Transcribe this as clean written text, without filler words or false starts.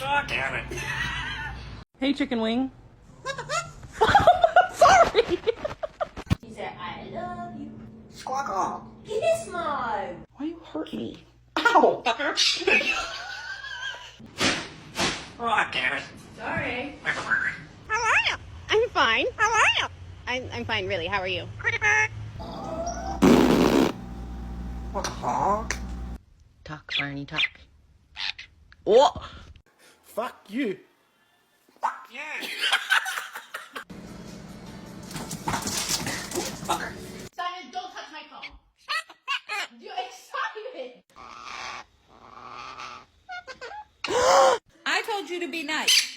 Oh, damn it. Hey, chicken wing. Sorry. He said, I love you. Squawk off. Kiss mode. Why you hurt me? Ow. Oh, damn it. Sorry. How are you? I'm fine. How are you? I'm fine, really. How are you? Honk. Talk, Barney, talk. What? Fuck you. Fuck you. Fucker. Simon, don't touch my phone. You're excited. I told you to be nice.